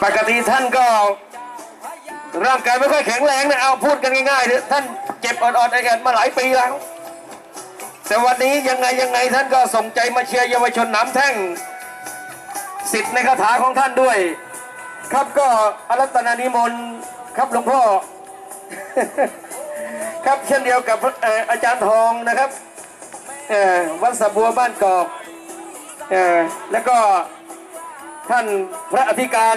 ปกติท่านก็ร่างกายไม่ค่อยแข็งแรงนะเอาพูดกันง่ายๆเลยท่านเจ็บอดๆแอดๆมาหลายปีแล้วแต่วันนี้ยังไงท่านก็ส่งใจมาเชียร์เยาวชนหนามแท่งสิทธิ์ในคาถาของท่านด้วยครับก็อารัตนานิมนต์ครับหลวงพ่อ ครับเช่นเดียวกับอาจารย์ทองนะครับวัดสะบัวบ้านกอกแล้วก็ท่านพระอธิการ